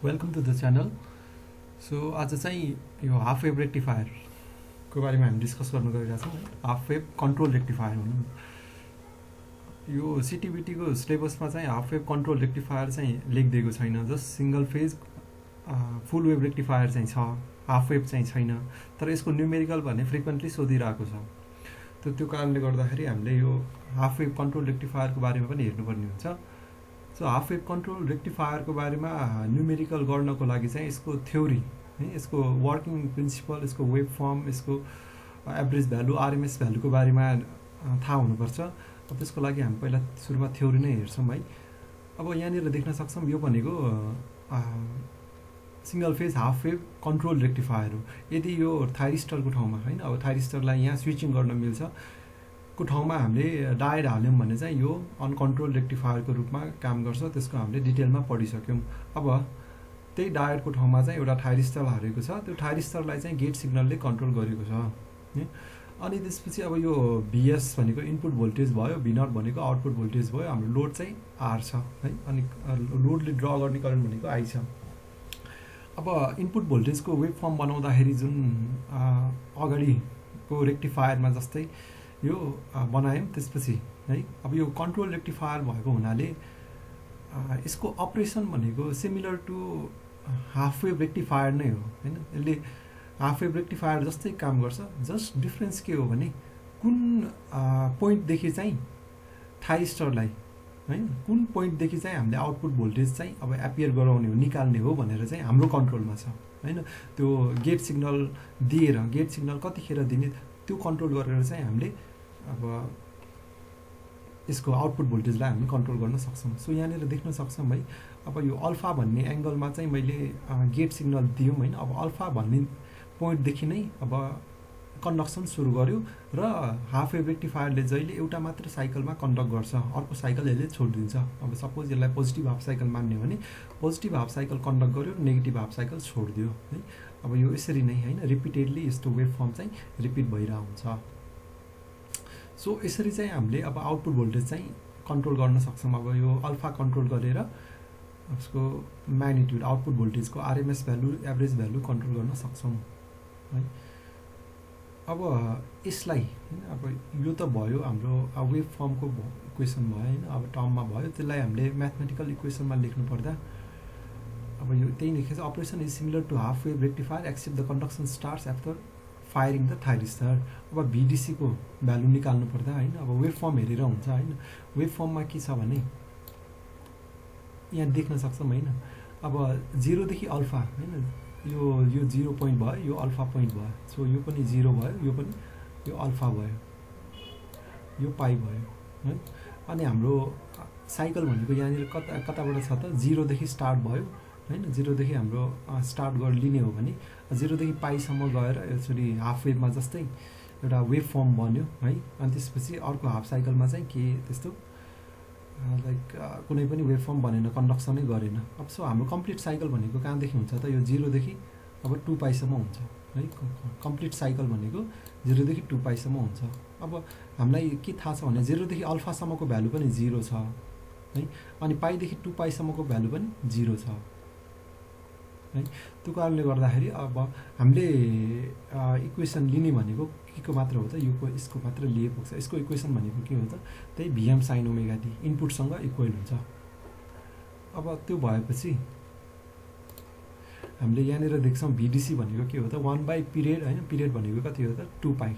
Welcome to the channel. So आज चाहिँ यो हाफ वेभ रेक्टिफायरको बारेमा हामी डिस्कस गर्न गइरहेका छौँ। हाफ वेभ कन्ट्रोल रेक्टिफायर भनौँ। यो सिटिबिटीको सिलेबसमा चाहिँ हाफ वेभ कन्ट्रोल रेक्टिफायर चाहिँ लेखिदिएको छैन। जस्ट सिङ्गल फेज फुल वेभ रेक्टिफायर चाहिँ छ, हाफ वेभ चाहिँ छैन। तर यसको न्युमेरिकल भन्ने फ्रिक्वेन्टली सोधिरहेको छ। त्यो कारणले गर्दाखेरि हामीले यो हाफ वेभ कन्ट्रोल रेक्टिफायरको बारेमा पनि हेर्नुपर्ने हुन्छ। सो हाफ वेभ कन्ट्रोल रेक्टिफायरको बारेमा न्युमेरिकल गर्नको लागि चाहिँ यसको थ्योरी है, यसको वर्किङ प्रिन्सिपल, यसको वेभ फर्म, यसको एभरेज भ्यालु, आरएमएस भ्यालुको बारेमा थाहा हुनुपर्छ। अब त्यसको लागि हामी पहिला सुरुमा थ्योरी नै हेर्छौँ है। अब यहाँनिर देख्न सक्छौँ यो भनेको single phase half wave control rectifier हो। यदि यो थाइरिस्टरको ठाउँमा होइन, अब थाइरिस्टरलाई यहाँ स्विचिङ गर्न मिल्छ को ठाउँमा हामीले डायोड हाल्यौँ भने चाहिँ यो अनकन्ट्रोल रेक्टिफायरको रूपमा काम गर्छ। त्यसको हामीले डिटेलमा पढिसक्यौँ। अब त्यही डायोडको ठाउँमा चाहिँ एउटा थाइरिस्टर हालेको छ। त्यो थाइरिस्टरलाई चाहिँ गेट सिग्नलले कन्ट्रोल गरेको छ। अनि त्यसपछि अब यो भिएस भनेको इनपुट भोल्टेज भयो, भिनट भनेको आउटपुट भोल्टेज भयो, हाम्रो लोड चाहिँ आर छ है। अनि लोडले ड्र गर्ने करेन्ट भनेको आई छ। अब इनपुट भोल्टेजको वेभ फर्म बनाउँदाखेरि जुन अगाडिको रेक्टिफायरमा जस्तै यो बनायौँ, त्यसपछि है अब यो कन्ट्रोल रेक्टिफायर भएको हुनाले यसको अपरेसन भनेको similar to half wave rectifier नै हो होइन। यसले हाफ वेभ रेक्टिफायर जस्तै काम गर्छ। जस्ट डिफ्रेन्स के हो भने कुन पोइन्टदेखि चाहिँ थाइरिस्टरलाई होइन, कुन पोइन्टदेखि चाहिँ हामीले आउटपुट भोल्टेज चाहिँ अब एपियर गराउने हो, निकाल्ने हो भनेर चाहिँ हाम्रो कन्ट्रोलमा छ होइन। त्यो गेट सिग्नल दिएर गेट सिग्नल कतिखेर दिने त्यो कन्ट्रोल गरेर चाहिँ हामीले अब यसको आउटपुट भोल्टेजलाई हामी कन्ट्रोल गर्न सक्छौँ। सो यहाँनिर देख्न सक्छौँ है। अब यो अल्फा भन्ने एङ्गलमा चाहिँ मैले गेट सिग्नल दियौँ होइन। अब अल्फा भन्ने पोइन्टदेखि नै अब कन्डक्सन सुरु गर्यो र हाफ वेभ रेक्टिफायरले जहिले एउटा मात्र साइकलमा कन्डक्ट गर्छ, अर्को साइकल यसले छोडिदिन्छ। अब सपोज यसलाई पोजिटिभ हाफ साइकल मान्यो भने पोजिटिभ हाफ साइकल कन्डक्ट गर्यो, नेगेटिभ हाफ साइकल छोडिदियो है। अब यो यसरी नै होइन, रिपिटेडली यस्तो वेभ फर्म चाहिँ रिपिट भइरहेको हुन्छ। सो यसरी चाहिँ हामीले अब आउटपुट भोल्टेज चाहिँ कन्ट्रोल गर्न सक्छौँ। अब यो अल्फा कन्ट्रोल गरेर उसको म्याग्निट्युड आउटपुट भोल्टेजको RMS value, average value control गर्न सक्छौँ है। अब यसलाई होइन, अब यो त भयो हाम्रो वेभ फर्मको इक्वेसन भयो होइन, अब टर्ममा भयो। त्यसलाई हामीले म्याथमेटिकल इक्वेसनमा लेख्नु पर्दा अब यो त्यही लेखेको छ। Operation is similar to half wave rectifier except the conduction starts after firing the thyristor. अब भिडिसीको भ्यालु निकाल्नु पर्दा होइन, अब वेभ फर्म हेरेर हुन्छ होइन। वेभ फर्ममा के छ भने यहाँ देख्न सक्छौँ होइन। अब 0 देखि अल्फा होइन, यो 0 पोइन्ट भयो, यो अल्फा पोइन्ट भयो। सो यो पनि 0 भयो, यो पनि यो अल्फा भयो, यो पाई भयो है। अनि हाम्रो साइकल भनेको यहाँनिर कताबाट छ त, 0 देखि स्टार्ट भयो होइन। 0 देखि हाम्रो स्टार्ट गरेर लिने हो भने 0 देखि पाईसम्म गएर यसरी हाफ वेभमा जस्तै एउटा वेभ फर्म बन्यो है। अनि त्यसपछि अर्को हाफ साइकलमा चाहिँ के त्यस्तो लाइक कुनै पनि वेभ फर्म बनेन, कन्डक्सनै गरेन। अब सो हाम्रो कम्प्लिट साइकल भनेको कहाँदेखि हुन्छ त, यो 0 देखि अब 2 पाईसम्म हुन्छ है। कम्प्लिट साइकल भनेको 0 देखि 2 पाईसम्म हुन्छ। अब हामीलाई के थाहा छ भने 0 देखि अल्फासम्मको भ्यालु पनि 0 छ है। अनि पाईदेखि 2 पाईसम्मको भ्यालु पनि 0 छ है। त्यो कारणले गर्दाखेरि अब हामीले इक्वेसन लिने भनेको के को मात्र हो त, यो यसको मात्र लिए पुग्छ। यसको इक्वेसन भनेको के हो त, त्यही भिएम साइन ओमेगा टी इनपुटसँग इक्वल हुन्छ। अब त्यो भएपछि हामीले यहाँनिर देख्छौँ भिडिसी भनेको के हो त, 1/पिरियड होइन। पिरियड भनेको कति हो त, 2 पाई।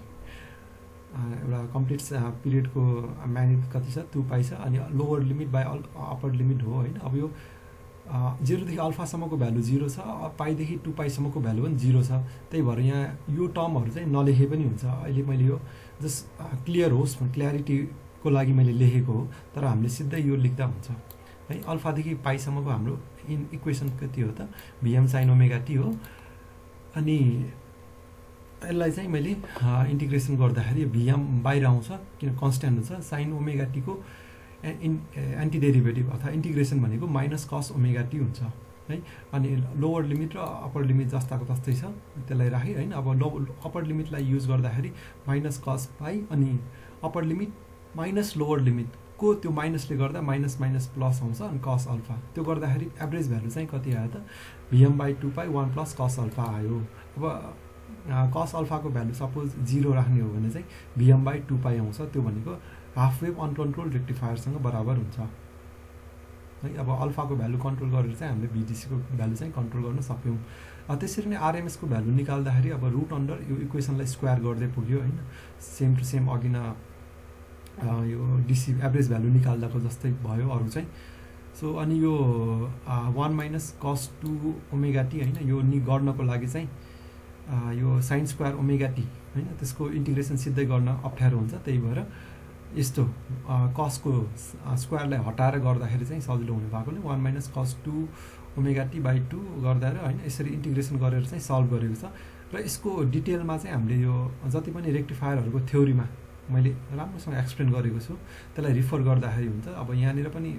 एउटा कम्प्लिट पिरियडको म्याग्निट्युड कति छ, 2 पाई छ। अनि lower limit by upper limit हो होइन। अब यो 0 देखि अल्फासम्मको भ्यालु 0 छ, पाईदेखि 2 पाईसम्मको भ्यालु पनि 0 छ। त्यही भएर यहाँ यो टर्महरू चाहिँ नलेखे पनि हुन्छ। अहिले मैले यो जस्ट क्लियर होस्, क्ल्यारिटीको लागि मैले लेखेको हो। तर हामीले सिधै यो लेख्दा हुन्छ है। अल्फादेखि पाईसम्मको हाम्रो इक्वेसन कति हो त, भिएम साइन ओमेगा टी हो। अनि यसलाई चाहिँ मैले इन्टिग्रेसन गर्दाखेरि भिएम बाहिर आउँछ किन कन्सट्यान्ट हुन्छ। साइन ओमेगा टीको एन्टी डेरिभेटिभ अथवा इन्टिग्रेसन भनेको माइनस कस ओमेगा टी हुन्छ है। अनि लोवर लिमिट र अप्पर लिमिट जस्ताको तस्तै छ, त्यसलाई राखेँ होइन। अब अप्पर लिमिटलाई युज गर्दाखेरि माइनस कस पाई, अनि upper limit minus lower limit को त्यो माइनसले गर्दा माइनस माइनस प्लस आउँछ अनि कस अल्फा त्यो गर्दाखेरि एभरेज भ्यालु चाहिँ कति आयो त Vm/2π 1 + cos अल्फा आयो। अब cos अल्फाको भ्यालु सपोज 0 राख्ने हो भने चाहिँ Vm/2π आउँछ। त्यो भनेको हाफ वेभ अनकन्ट्रोल रेक्टिफायरसँग बराबर हुन्छ है। अब अल्फाको भ्यालु कन्ट्रोल गरेर चाहिँ हामीले VDC को भ्यालु चाहिँ कन्ट्रोल गर्न सक्यौँ। त्यसरी नै RMS को भ्यालु निकाल्दाखेरि अब रुट अन्डर यो इक्वेसनलाई स्क्वायर गर्दै पुग्यो हैन। सेम टु सेम अघि न यो DC एभरेज भ्यालु निकाल्दाको जस्तै भयो अरु चाहिँ। सो अनि यो 1 - cos 2ωt हैन यो नि गर्नको लागि चाहिँ यो sin स्क्वायर ωt हैन त्यसको इन्टिग्रेसन सिधै गर्न अप्ठ्यारो हुन्छ। त्यही भएर यस्तो cos को स्क्वायरलाई हटाएर गर्दाखेरि चाहिँ सजिलो हुने भएकोले 1 - cos 2ωt/2 गर्दा हैन यसरी इन्टिग्रेसन गरेर चाहिँ सल्भ गरेको छ। र यसको डिटेलमा चाहिँ हामीले यो जति पनि रेक्टिफायरहरुको थ्योरीमा मैले राम्रोसँग एक्सप्लेन गरेको छु त्यसलाई रिफर गर्दाखेरि हुन्छ। अब यहाँनिर पनि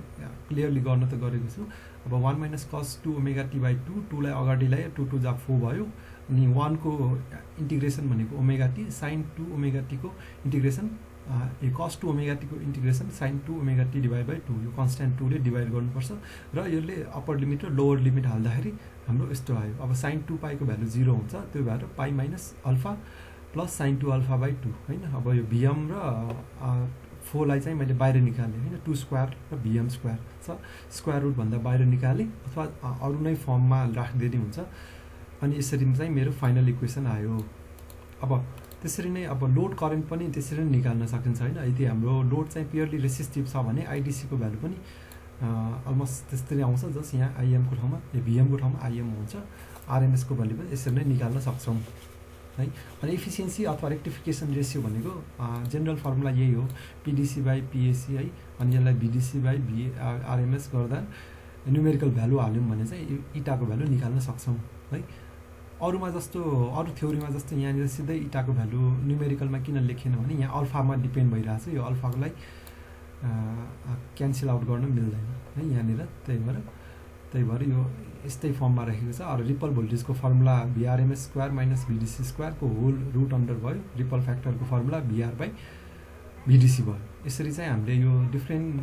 क्लियरली गर्न त गरेको छु। अब 1 - cos 2ωt/2 2 लाई अगाडि ल्याए 2 2 जा 4 भयो अनि 1 को इन्टिग्रेसन भनेको ωt sin 2ωt को इन्टिग्रेसन cos 2ωt को इन्टिग्रेसन sin 2ωt/2 यो कन्स्ट्यान्ट 2 ले डिवाइड गर्नुपर्छ र यसले अप्पर लिमिट र लोवर लिमिट हाल्दाखेरि हाम्रो यस्तो आयो। अब sin 2π को भ्यालु 0 हुन्छ। त्यो भएर π - अल्फा प्लस sin 2α/2 हैन। अब यो Vm र 4 लाई चाहिँ मैले बाहिर निकाले हैन 2 स्क्वायर र Vm स्क्वायर छ स्क्वायर रुट भन्दा बाहिर निकाले अथवा अरु नै फर्ममा राख्दिए हुन्छ। अनि यसरी चाहिँ मेरो फाइनल इक्वेसन आयो। अब त्यसरी नै अब लोड करेन्ट पनि त्यसरी नै निकाल्न सकिन्छ हैन। यदि हाम्रो लोड चाहिँ प्योरली रेसिस्टिभ छ भने IDC को भ्यालु पनि अलमोस्ट त्यस्तै आउँछ जस यहाँ IM को ठाउँमा Vm को ठाउँमा IM हुन्छ। RMS को भ्यालु पनि यसरी नै निकाल्न सक्छौं है। अनि एफिसिएन्सी अथवा रेक्टिफिकेसन रेशियो भनेको जनरल फर्मुला यही हो PDC/PAC है। अनि यसलाई VDC/RMS गर्दा न्युमेरिकल भ्यालु हाल्यौं भने चाहिँ इटाको भ्यालु निकाल्न सक्छौं है। अरुमा जस्तो अरु थ्योरीमा जस्तो यहाँ सिधै इटाको भ्यालु न्युमेरिकलमा किन लेखेन भने यहाँ अल्फामा डिपेन्ड भइरहेछ। यो अल्फालाई क्यान्सल आउट गर्न मिल्दैन है यहाँनिर। त्यही भएर यो यस्तै फर्ममा राखेको छ। अरु रिपल भोल्टेजको फर्मुला VRMS² - VDC² को होल रुट अन्डर भयो। रिपल फ्याक्टरको फर्मुला VR/VDC भयो। यसरी चाहिँ हामीले यो डिफरेन्ट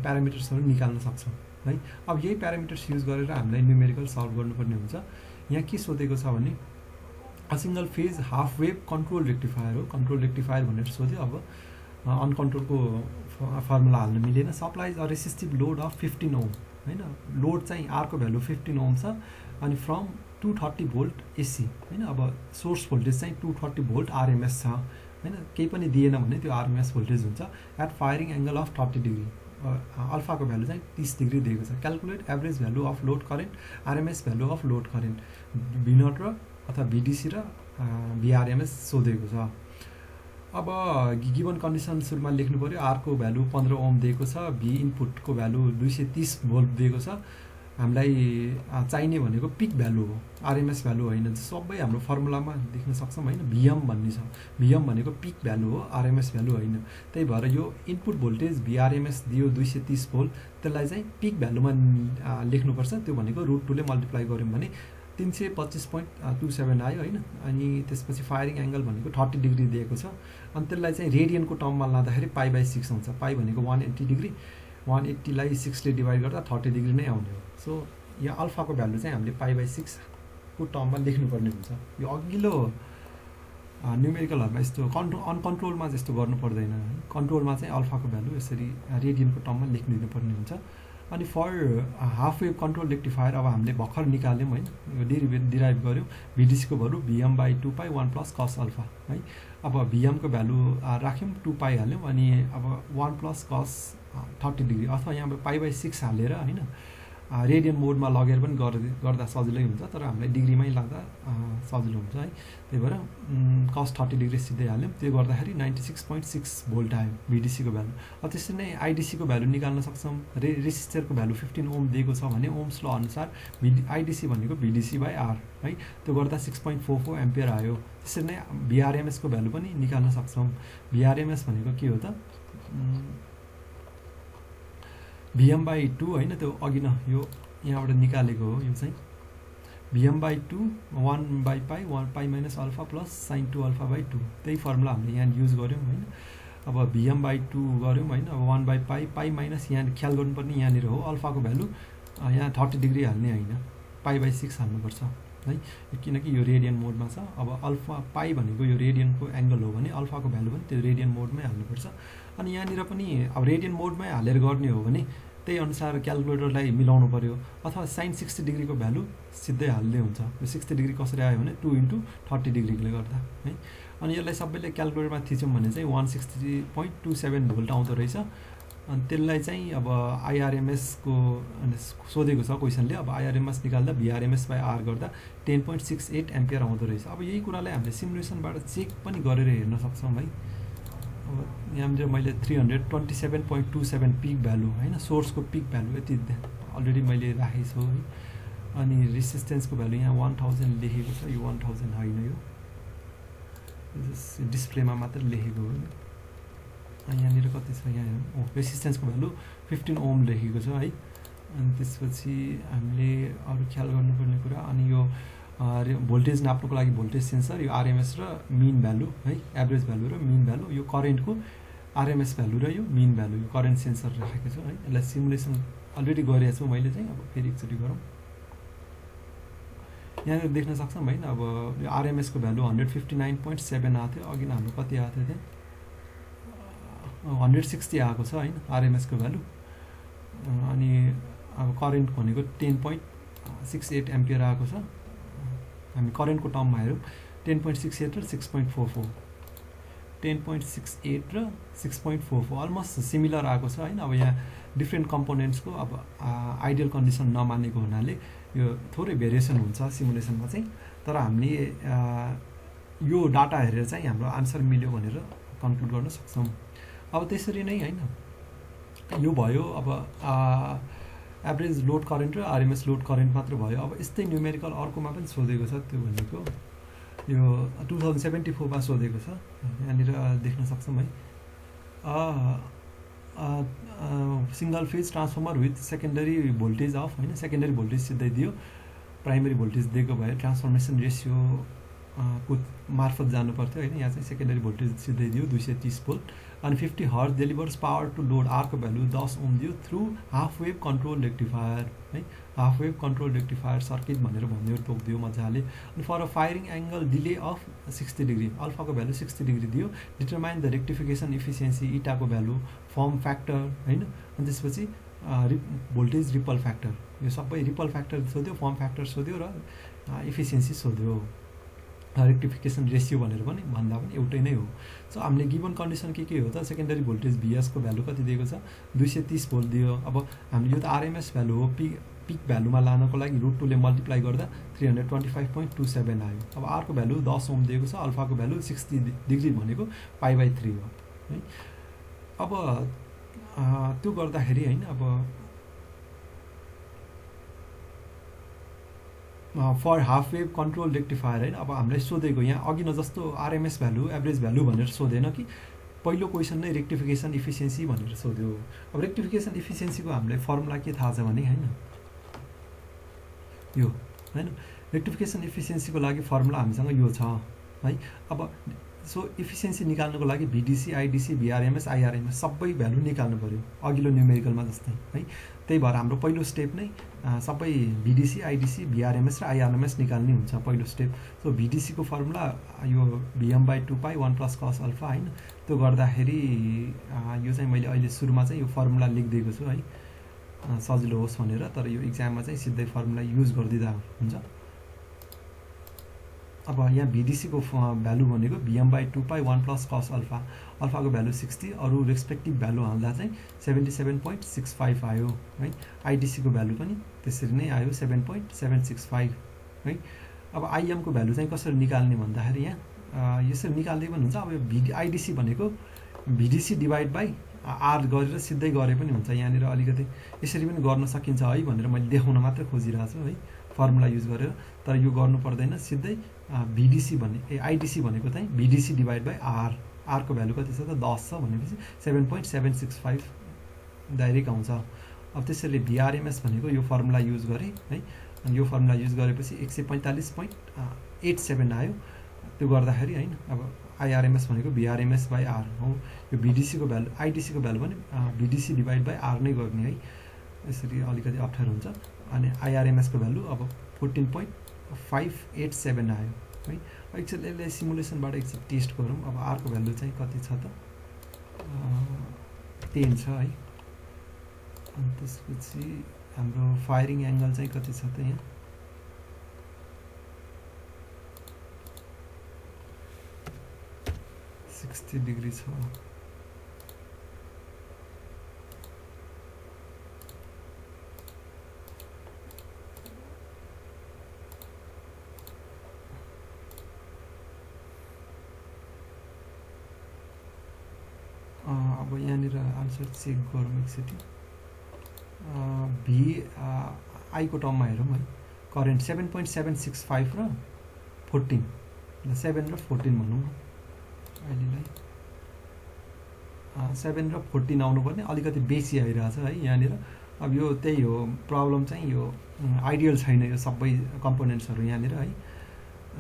प्यारामिटर्सहरु निकाल्न सक्छौं है। अब यही प्यारामिटर्स युज गरेर हामीले न्युमेरिकल सल्भ गर्नुपर्ने हुन्छ। यहाँ के सोधेको छ भने a single phase half wave control rectifier हो। कन्ट्रोल रेक्टिफायर भनेर सोध्यो। अब अनकन्ट्रोलको फर्मुला हाल्न मिलेन। Supplies a resistive load of 15 ohm हैन। लोड चाहिँ R को भ्यालु 15 ओम छ अनि फ्रम 230 भोल्ट AC हैन। अब सोर्स भोल्टेज चाहिँ 230 भोल्ट RMS छ हैन। केही पनि दिएन भने त्यो RMS भोल्टेज हुन्छ। At firing angle of 30 degree alpha को भ्यालु चाहिँ 30 डिग्री दिएको छ। Calculate average value of load current RMS value of load current V0 र अथवा VDC र VRMS सोधेको छ। अब गिवन कन्डिसन सुरुमा लेख्नु पर्यो। R को भ्यालु 15 ओम दिएको छ। V इनपुट को भ्यालु 230 भोल्ट दिएको छ। हामीलाई चाहिने भनेको पिक भ्यालु हो RMS भ्यालु होइन। सबै हाम्रो फर्मुलामा देख्न सक्छौं हैन। Vm भन्ने छ। Vm भनेको पिक भ्यालु हो RMS भ्यालु होइन। त्यही भएर यो इनपुट भोल्टेज VRMS दियो 230 भोल्ट त्यसलाई चाहिँ पिक भ्यालुमा लेख्नुपर्छ। त्यो भनेको √2 ले मल्टिप्लाई गर्यौं भने 325.27 आयो हैन। अनि त्यसपछि फायरिङ एंगल भनेको 30 डिग्री दिएको छ। अनि त्यसलाई चाहिँ रेडियनको टर्ममा लाँदाखेरि π/6 हुन्छ। पाइ भनेको 180 डिग्री 180 लाई 6 ले डिवाइड गर्दा 30 डिग्री नै आउने हो। सो यहाँ अल्फाको भ्यालु चाहिँ हामीले π/6 को टर्ममा लेख्नुपर्ने हुन्छ। यो अघिल्लो न्युमेरिकलहरुमा यस्तो अनकन्ट्रोलमा जस्तो गर्नु पर्दैन। कन्ट्रोलमा चाहिँ अल्फाको भ्यालु यसरी रेडियनको टर्ममा लेख्दिनु पर्ने हुन्छ। अनि for half wave control rectifier अब हामीले भर्खर निकाल्यौं हैन। यो डिराइभ गर्यौं। VDC को भ्यालु Vm/2π 1 + cos अल्फा है। अब Vm को भ्यालु राख्यौं 2π हाल्यौं अनि अब 1 + cos 30 डिग्री अथवा यहाँ π/6 हालेर हैन रेडियन मोडमा लगेर पनि गर्दा सजिलै हुन्छ। तर हामीलाई डिग्रीमै लाग्दा सजिलो हुन्छ है। त्यही भएर cos 30 डिग्री सिधै हाल्यौं। त्यो गर्दाखेरि 96.6 भोल्ट आयो VDC को भ्यालु। अब त्यसरी नै IDC को भ्यालु निकाल्न सक्छौं। रेजिस्टरको भ्यालु 15 ओम दिएको छ भने ओम्स ल अनुसार IDC भनेको VDC/R है। त्यो गर्दा 6.44 एम्पियर आयो। त्यसरी नै VRMS को भ्यालु पनि निकाल्न सक्छौं। VRMS भनेको के हो त Vm/2 हैन। त्यो अघि न यो यहाँबाट निकालेको हो। यो चाहिँ Vm/2 1/π 1 π - अल्फा प्लस sin 2α/2 त्यही फर्मुला हामीले यहाँ युज गर्यौं हैन। अब Vm/2 गऱ्यौँ हैन। अब 1/पाई पाई माइनस यहाँ ख्याल गर्नुपर्ने यहाँनिर हो अल्फाको भ्यालु यहाँ 30 डिग्री हाल्ने हैन, पाई/6 हाल्नुपर्छ है, किनकि यो रेडियन मोडमा छ। अब अल्फा पाई भनेको यो रेडियनको एंगल हो भने अल्फाको भ्यालु पनि त्यो रेडियन मोडमै हाल्नुपर्छ। अनि यहाँनिर पनि अब रेडियन मोडमै हालेर गर्ने हो भने त्यही अनुसार क्याल्कुलेटरलाई मिलाउनु पर्यो, अथवा sin 60 डिग्रीको भ्यालु सिधै हाल्दै हुन्छ। यो 60 डिग्री कसरी आयो भने 2 × 30 डिग्रीले गर्दा है। अनि यसलाई सबैले क्याल्कुलेटरमा थिच्यौँ भने चाहिँ 160.27 भोल्ट आउँदो रहेछ। अनि त्यसलाई चाहिँ अब IRMS को सोधेको छ क्वेसनले। अब IRMS निकाल्दा VRMS/R गर्दा 10.68 एम्पियर आउँदो रहेछ। अब यही कुरालाई हामीले सिमुलेसनबाट चेक पनि गरेर हेर्न सक्छौँ है। अब यहाँनिर मैले 327.27 पिक भ्यालु हैन, सोर्सको पिक भ्यालु यति अलरेडी मैले राखेको छु है। अनि रेसिस्टेन्सको भ्यालु यहाँ 1000 लेखेको छ, यो 1000 होइन, यो डिस्प्लेमा मात्र लेखेको हो। यहाँनिर कति छ यहाँ रेसिस्टेन्सको भ्यालु 15 ओम लेखेको छ है। अनि त्यसपछि हामीले अरु ख्याल गर्नुपर्ने कुरा, अनि यो भोल्टेज नाप्नुको लागि भोल्टेज सेन्सर, यो RMS र मिन भ्यालु है, एभरेज भ्यालु र मिन भ्यालु, यो करेन्टको RMS भ्यालु र यो मिन भ्यालु, यो करेन्ट सेन्सर राखेको छु है। यसलाई सिमुलेसन अलरेडी गरेको छु मैले चाहिँ। अब फेरि एकचोटि गरौँ। यहाँ देख्न सक्छौँ हैन। अब यो RMS को भ्यालु 159.7 आएको थियो, अघि हाम्रो कति आएको थियो त्यहाँ 160 आएको छ हैन RMS को भ्यालु। अनि अब करेन्ट भनेको 10.68 एम्पियर आएको छ। हामी करेन्टको टर्ममा हेरौँ 10.68 र 6.44, 10.68 र 6.44 अलमोस्ट सिमिलर आएको छ हैन। अब यहाँ डिफ्रेन्ट कम्पोनेन्ट्सको अब आइडियल कन्डिसन नमानेको हुनाले यो थोरै भेरिएसन हुन्छ सिमुलेसनमा चाहिँ। तर हामीले यो डाटा हेरेर चाहिँ हाम्रो आन्सर मिल्यो भनेर कन्क्लुड गर्न सक्छौँ। अब त्यसरी नै हैन, यो भयो अब एभरेज लोड करेन्ट र RMS लोड करेन्ट मात्र भयो। अब यस्तै न्युमेरिकल अर्कोमा पनि सोधेको छ, त्यो भनेको यो 2074 मा सोधेको छ। यहाँनिर देख्न सक्छौँ है। Single phase transformer with secondary voltage of हैन, सेकेन्डरी भोल्टेज सिधै दियो, प्राइमरी भोल्टेज दिएको भए ट्रान्सफर्मेसन रेसियो को मार्फत जानु पर्थ्यो हैन। यहाँ चाहिँ सेकेन्डरी भोल्टेज सिधै दियो 230 भोल्ट। अनि 50 hertz delivers power to load, R को भ्यालु 10 ओम दियो through half wave control rectifier है, half wave control rectifier circuit भनेर भन्यो तोक्दियो मजाले। अनि for a firing angle delay of 60 degree, alpha को भ्यालु 60 डिग्री दियो। Determine the rectification efficiency, eta को भ्यालु, फर्म फ्याक्टर हैन। अनि त्यसपछि भोल्टेज रिपल फ्याक्टर, यो सबै रिपल फ्याक्टर सोध्यो, फर्म फ्याक्टर सोध्यो र इफिसियन्सी सोध्यो। रेक्टिफिकेसन रेसियो भनेर पनि भन्दा पनि एउटै नै हो। सो हामीले गिभन कन्डिसन के हो त, सेकेन्डरी भोल्टेज VS को भ्यालु कति दिएको छ 230 भोल्ट दियो। अब हामीले यो त RMS भ्यालु हो, पिक भ्यालुमा लानको लागि √2 ले मल्टिप्लाई गर्दा 325.27 आयो। अब R को भ्यालु 10 ओम दिएको छ, अल्फा को भ्यालु 60 डिग्री भनेको पाई/3 हो है। अब त्यो गर्दाखेरि हैन, अब for half wave control rectifier हैन। अब हामीलाई सोधेको यहाँ अघि न जस्तो RMS भ्यालु एभरेज भ्यालु भनेर सोधेन कि, पहिलो क्वेसन नै रेक्टिफिकेसन इफिसियन्सी भनेर सोध्यो। अब रेक्टिफिकेसन इफिसियन्सीको हामीलाई फर्मुला के थाहा छ भने हैन, यो हैन, रेक्टिफिकेसन इफिसियन्सीको लागि फर्मुला हामीसँग यो छ है। अब सो इफिसियन्सी निकाल्नको लागि VDC, IDC, VRMS, IRMS सबै भ्यालु निकाल्नु पर्यो अघिल्लो न्युमेरिकलमा जस्तै है। त्यही भएर हाम्रो पहिलो स्टेप नै सबै VDC, IDC, VRMS र IRMS निकाल्ने हुन्छ पहिलो स्टेप। सो VDC को फर्मुला यो Vm/2 पाई 1 + cos अल्फा हैन। त्यो गर्दाखेरि यो चाहिँ मैले अहिले सुरुमा चाहिँ यो फर्मुला लेखिदिएको छु है, सजिलो होस् भनेर। तर यो एक्जाममा चाहिँ सिधै फर्मुला युज गरिदिँदा हुन्छ। अब यहाँ VDC को भ्यालु भनेको Vm/2 पाई 1 + cos अल्फा, अल्फा को भ्यालु 60, अरु रेस्पेक्टिभ भ्यालु हाल्दा चाहिँ 77.65 आयो है। IDC को भ्यालु पनि त्यसरी नै आयो 7.765 है। अब IM को भ्यालु चाहिँ कसरी निकाल्ने भन्दाखेरि यहाँ यसरी निकाल्दै पनि हुन्छ। अब IDC भनेको VDC डिभाइड बाइ R गरेर सिधै गरे पनि हुन्छ। यहाँनिर अलिकति यसरी पनि गर्न सकिन्छ है भनेर मैले देखाउन मात्र खोजिरहेको छु है, फर्मुला युज गरेर। तर यो गर्नु पर्दैन, सिधै VDC भने IDC भनेको चाहिँ VDC divide by R, R को भ्यालु कति छ त 10 छ भनेपछि 7.765 डाइरेक्ट आउँछ। अब त्यसैले VRMS भनेको यो फर्मुला युज गरे है। अनि यो फर्मुला युज गरेपछि 145.87 आयो। त्यो गर्दाखेरि हैन अब आइआरएमएस भनेको भिआरएमएस बाई आर हो। यो भिडिसीको भ्यालु आइडिसीको भ्यालु पनि भिडिसी डिभाइड बाई आर नै गर्ने है। यसरी अलिकति अप्ठ्यारो हुन्छ। अनि आइआरएमएसको भ्यालु अब 14.587 आयो है। एकचोटि यसले सिमुलेसनबाट एकचोटि टेस्ट गरौँ। अब आरको भ्यालु चाहिँ कति छ त 10 छ है। अनि त्यसपछि हाम्रो फायरिङ एङ्गल चाहिँ कति छ त यहाँ 60 डिग्री छ। अब यहाँनिर आन्सर चेक गरौँ एकचोटि। भी आईको टर्ममा हेरौँ है। करेन्ट 7.765 र 14 7 र 14 भनौँ न अहिलेलाई 7 र 14 आउनुपर्ने अलिकति बेसी आइरहेछ है यहाँनिर। अब यो त्यही हो प्रब्लम चाहिँ यो आइडियल छैन यो सबै कम्पोनेन्ट्सहरू यहाँनिर है।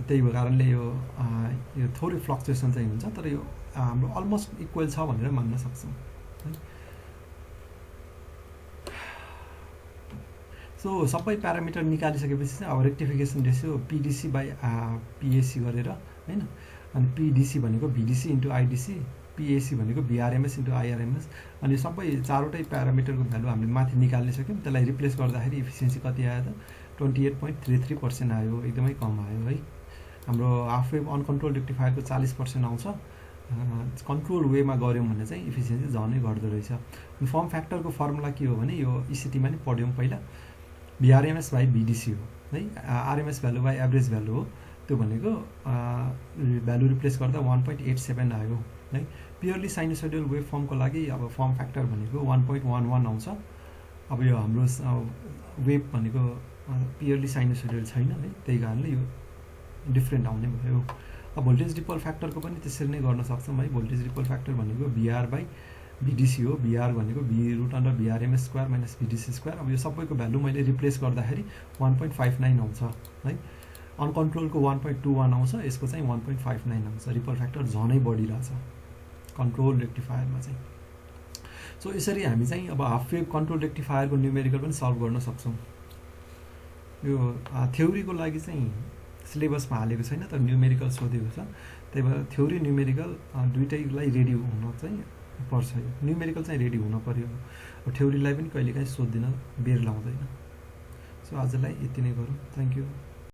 त्यही भएको कारणले यो थोरै फ्लक्चुएसन चाहिँ हुन्छ। तर यो हाम्रो अलमोस्ट इक्वल छ भनेर मान्न सक्छौँ है। सो सबै प्यारामिटर निकालिसकेपछि चाहिँ अब रेक्टिफिकेसन रेसियो पिडिसी बाई पिएसी गरेर हैन। अनि पिडिसी भनेको भिडिसी इन्टु आइडिसी, पिएसी भनेको भिआरएमएस इन्टु आइआरएमएस। अनि सबै चारवटै प्यारामिटरको भ्यालु हामीले माथि निकाल्न सक्यौँ। त्यसलाई रिप्लेस गर्दाखेरि इफिसियन्सी कति आयो त 28.33% आयो। एकदमै कम आयो है। हाम्रो हाफ वेभ अनकन्ट्रोल रेक्टिफायरको 40% आउँछ। कन्ट्रोल वेमा गऱ्यौँ भने चाहिँ इफिसियन्सी झनै घट्दो रहेछ। फर्म फ्याक्टरको फर्मुला के हो भने यो इसिटीमा नि पढ्यौँ पहिला। भिआरएमएस बाई भिडिसी हो है। RMS value by average value हो। त्यो भनेको भ्यालु रिप्लेस गर्दा 1.87 आयो है। प्योरली साइनोसोइडल वेभ फर्मको लागि अब फर्म फ्याक्टर भनेको 1.11 आउँछ। अब यो हाम्रो वेभ भनेको प्योरली साइनोसोइडल छैन है। त्यही कारणले यो डिफ्रेन्ट आउने भयो। अब भोल्टेज रिपल फ्याक्टरको पनि त्यसरी नै गर्न सक्छौँ है। भोल्टेज रिपल फ्याक्टर भनेको भिआर बाई भिडिसी हो। भिआर भनेको √VRMS स्क्वायर माइनस भिडिसी स्क्वायर। अब यो सबैको भ्यालु मैले रिप्लेस गर्दाखेरि 1.59 आउँछ है। अनकन्ट्रोलको 1.21 आउँछ। यसको चाहिँ 1.59 आउँछ। रिपल फ्याक्टर झनै बढिरहेछ कन्ट्रोल रेक्टिफायरमा चाहिँ। सो यसरी हामी चाहिँ अब हाफ वेभ कन्ट्रोल रेक्टिफायरको न्युमेरिकल पनि सल्भ गर्न सक्छौँ। यो थ्योरीको लागि चाहिँ सिलेबसमा हालेको छैन तर न्युमेरिकल सोधेको छ। त्यही भएर थ्योरी न्युमेरिकल दुइटैलाई रेडी हुन चाहिँ पर्छ। न्युमेरिकल चाहिँ रेडी हुन पर्यो। थ्योरीलाई पनि कहिलेकाहीँ सोध्दिन बेर लाउँदैन। सो आजलाई यति नै गरौँ। Thank you.